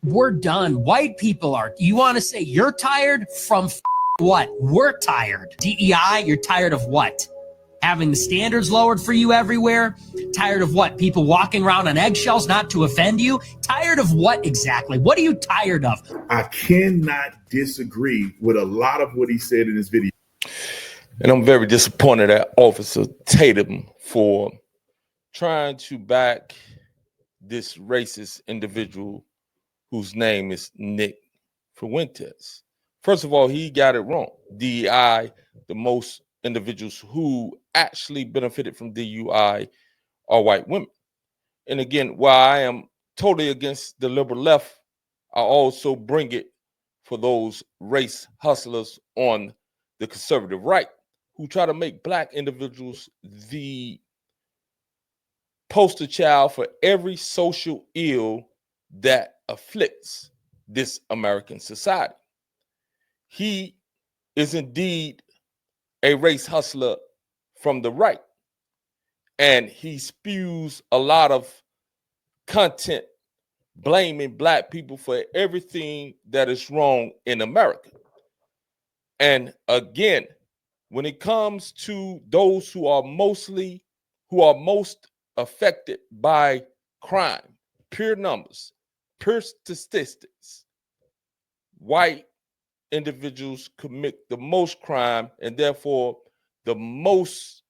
We're done. White people are. You want to say you're tired from what? We're tired. DEI, you're tired of what? Having the standards lowered for you everywhere? Tired of what? People walking around on eggshells not to offend you? Tired of what exactly? What are you tired of? I cannot disagree with a lot of what he said in his video. And I'm very disappointed at Officer Tatum for trying to back this racist individual whose name is Nick Fuentes. First of all, he got it wrong. DEI, the most individuals who actually benefited from DUI are white women. And again, while I am totally against the liberal left, I also bring it for those race hustlers on the conservative right who try to make black individuals the poster child for every social ill that afflicts this American society. He is indeed a race hustler from the right, and he spews a lot of content blaming black people for everything that is wrong in America. And again, when it comes to those who are most affected by crime, pure numbers, pure statistics, white individuals commit the most crime, and therefore the most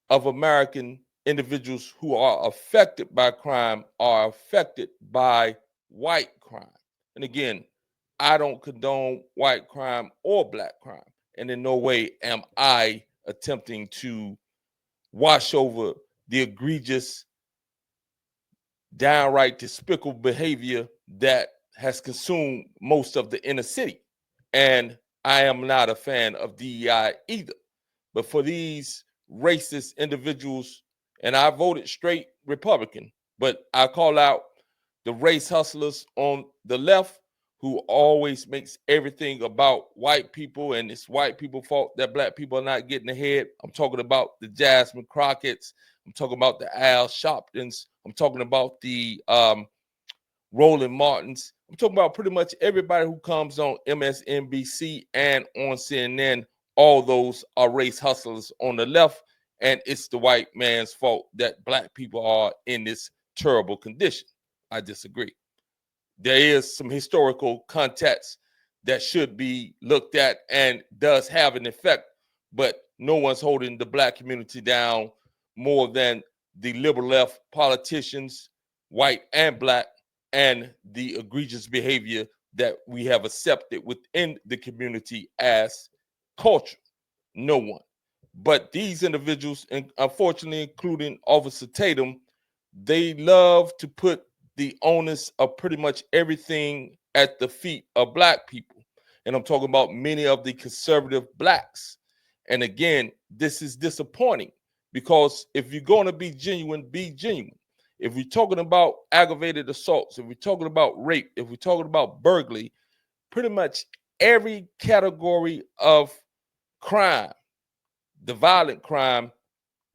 of American individuals who are affected by crime are affected by white crime. And again, I don't condone white crime or black crime, and in no way am I attempting to wash over the egregious, downright despicable behavior that has consumed most of the inner city. And I am not a fan of DEI either. But for these racist individuals, and I voted straight Republican, but I call out the race hustlers on the left who always makes everything about white people, and it's white people's fault that black people are not getting ahead. I'm talking about the Jasmine Crockett's. I'm talking about the Al Sharptons. I'm talking about the Roland Martins. I'm talking about pretty much everybody who comes on MSNBC and on CNN. All those are race hustlers on the left, and it's the white man's fault that black people are in this terrible condition. I disagree. There is some historical context that should be looked at and does have an effect, but no one's holding the black community down more than the liberal left politicians, white and black, and the egregious behavior that we have accepted within the community as culture. No one. But these individuals, and unfortunately, including Officer Tatum, they love to put the onus of pretty much everything at the feet of black people. And I'm talking about many of the conservative blacks. And again, this is disappointing because if you're going to be genuine, be genuine. If we're talking about aggravated assaults, if we're talking about rape, if we're talking about burglary, pretty much every category of crime, the violent crime,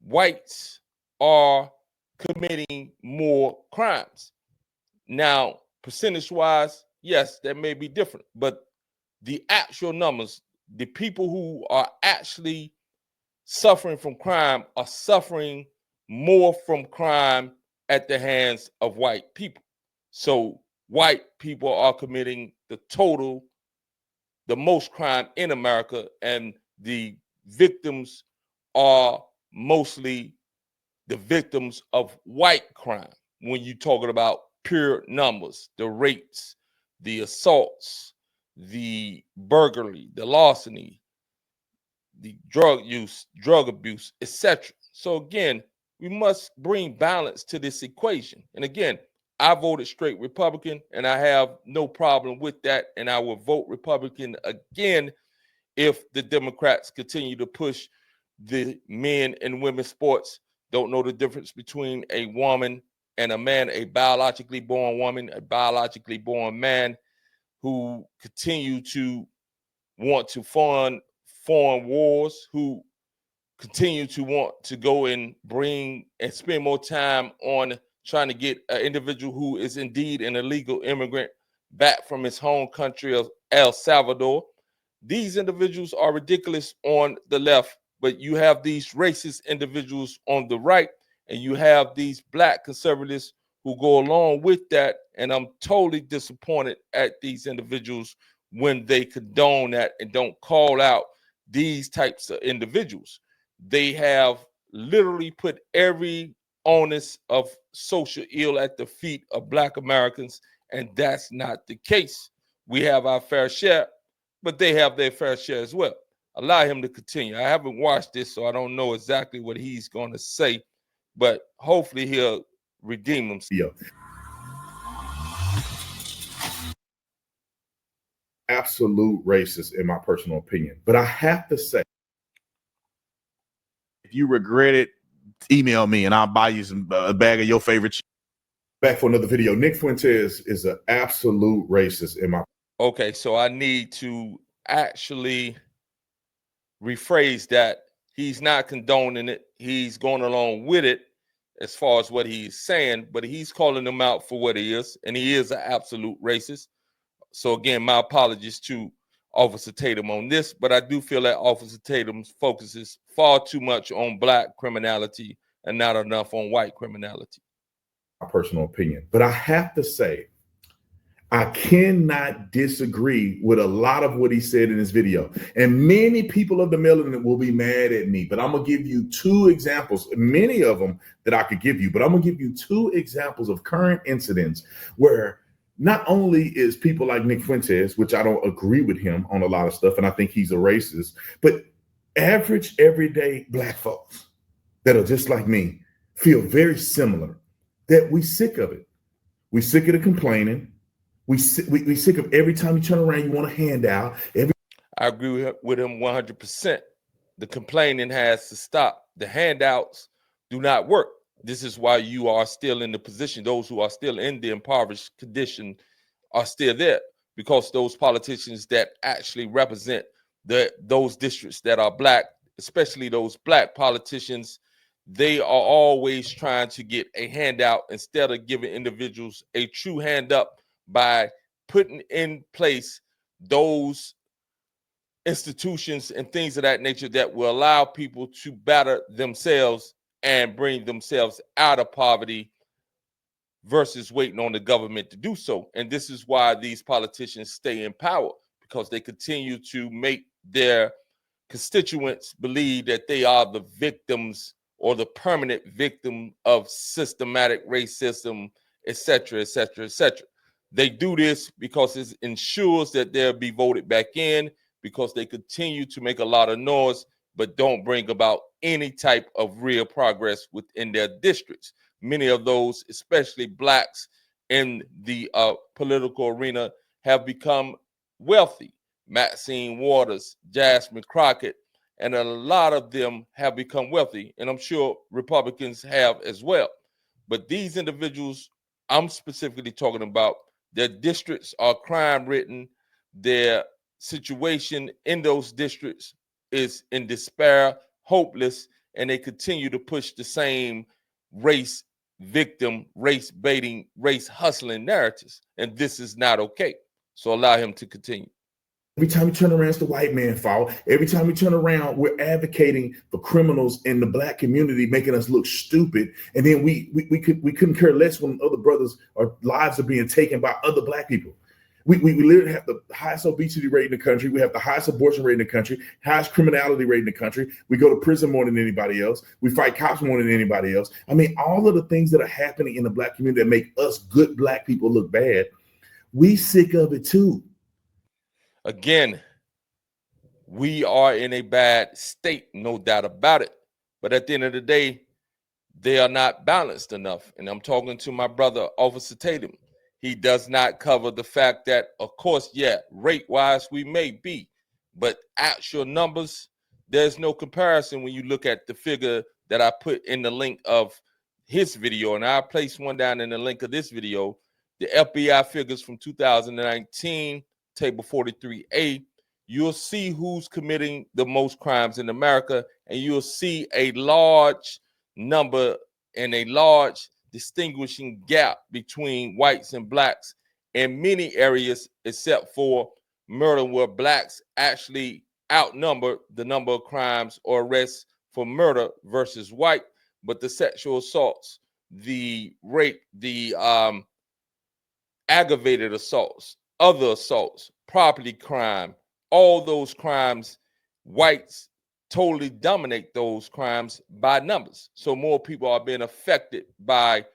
whites are committing more crimes. Now, percentage-wise, yes, that may be different, but the actual numbers, the people who are actually suffering from crime are suffering more from crime at the hands of white people. So white people are committing the most crime in America, and the victims are mostly the victims of white crime. When you're talking about pure numbers, the rapes, the assaults, the burglary, the larceny, the drug use, drug abuse, etc. So again, we must bring balance to this equation. And again, I voted straight Republican, and I have no problem with that. And I will vote Republican again if the Democrats continue to push the men and women's sports. Don't know the difference between a woman and a man, a biologically born woman, a biologically born man, who continue to want to fund foreign wars, who continue to want to go and bring and spend more time on trying to get an individual who is indeed an illegal immigrant back from his home country of El Salvador. These individuals are ridiculous on the left, but you have these racist individuals on the right, and you have these black conservatives who go along with that. And I'm totally disappointed at these individuals when they condone that and don't call out these types of individuals. They have literally put every onus of social ill at the feet of Black Americans, and that's not the case. We have our fair share, but they have their fair share as well. Allow him to continue. I haven't watched this, so I don't know exactly what he's going to say, but hopefully he'll redeem himself. Yeah. Absolute racist, in my personal opinion. But I have to say, if you regret it, email me and I'll buy you a bag of your favorite. Back for another video. Nick Fuentes is an absolute racist in my. Okay, so I need to actually rephrase that. He's not condoning it. He's going along with it as far as what he's saying, but he's calling them out for what he is, and he is an absolute racist. So again, my apologies to Officer Tatum on this, but I do feel that Officer Tatum focuses far too much on black criminality and not enough on white criminality. My personal opinion. But I have to say, I cannot disagree with a lot of what he said in this video. And many people of the melanin will be mad at me, but I'm going to give you two examples, many of them that I could give you, but I'm going to give you two examples of current incidents where not only is people like Nick Fuentes, which I don't agree with him on a lot of stuff, and I think he's a racist, but average, everyday black folks that are just like me feel very similar, that we sick of it. We sick of the complaining. We sick of every time you turn around, you want a handout. I agree with him 100%. The complaining has to stop. The handouts do not work. This is why you are still in the position. Those who are still in the impoverished condition are still there, because those politicians that actually represent those districts that are black, especially those black politicians, they are always trying to get a handout instead of giving individuals a true hand up by putting in place those institutions and things of that nature that will allow people to better themselves and bring themselves out of poverty versus waiting on the government to do so. And this is why these politicians stay in power, because they continue to make their constituents believe that they are the victims or the permanent victim of systematic racism, etc., etc., etc. They do this because it ensures that they'll be voted back in, because they continue to make a lot of noise, but don't bring about any type of real progress within their districts. Many of those, especially blacks in the political arena, have become wealthy. Maxine Waters, Jasmine Crockett, and a lot of them have become wealthy, and I'm sure Republicans have as well. But these individuals I'm specifically talking about, their districts are crime-ridden. Their situation in those districts is in despair, hopeless, and they continue to push the same race victim, race baiting, race hustling narratives. And this is not okay. So allow him to continue. Every time we turn around, it's the white man's fault. Every time we turn around, we're advocating for criminals in the black community, making us look stupid. And then we couldn't care less when other brothers or lives are being taken by other black people. We literally have the highest obesity rate in the country. We have the highest abortion rate in the country, highest criminality rate in the country. We go to prison more than anybody else. We fight cops more than anybody else. I mean, all of the things that are happening in the black community that make us good black people look bad, we sick of it too. Again, we are in a bad state, no doubt about it. But at the end of the day, they are not balanced enough. And I'm talking to my brother, Officer Tatum. He does not cover the fact that, of course, yeah, rate-wise, we may be. But actual numbers, there's no comparison when you look at the figure that I put in the link of his video. And I'll place one down in the link of this video. The FBI figures from 2019, Table 43A, you'll see who's committing the most crimes in America, and you'll see a large number and a large distinguishing gap between whites and blacks in many areas, except for murder, where blacks actually outnumber the number of crimes or arrests for murder versus white. But the sexual assaults, the rape, the aggravated assaults, other assaults, property crime, all those crimes, whites totally dominate those crimes by numbers. So more people are being affected by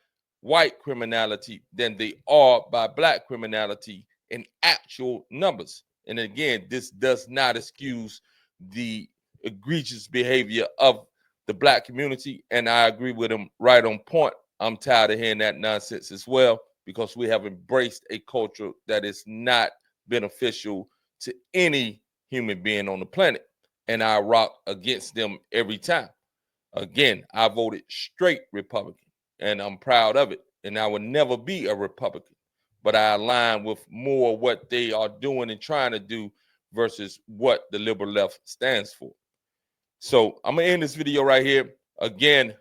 white criminality than they are by black criminality in actual numbers. And again, this does not excuse the egregious behavior of the black community. And I agree with him right on point. I'm tired of hearing that nonsense as well, because we have embraced a culture that is not beneficial to any human being on the planet. And I rock against them every time. Again, I voted straight Republican, and I'm proud of it. And I would never be a Republican, but I align with more what they are doing and trying to do versus what the liberal left stands for. So I'm gonna end this video right here. Again,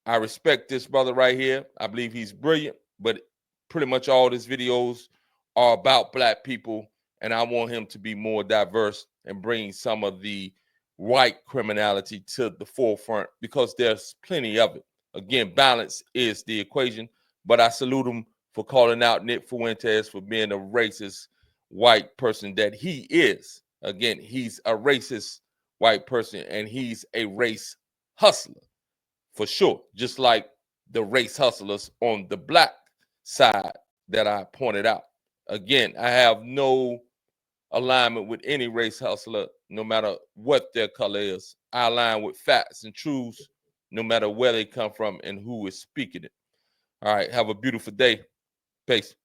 I respect this brother right here. I believe he's brilliant, but pretty much all his videos are about black people, and I want him to be more diverse and bring some of the white criminality to the forefront, because there's plenty of it. Again, balance is the equation, but I salute him for calling out Nick Fuentes for being a racist white person that he is. Again, he's a racist white person, and he's a race hustler for sure, just like the race hustlers on the black side that I pointed out. Again, I have no alignment with any race hustler, no matter what their color is. I align with facts and truths, no matter where they come from and who is speaking it. All right, have a beautiful day. Peace.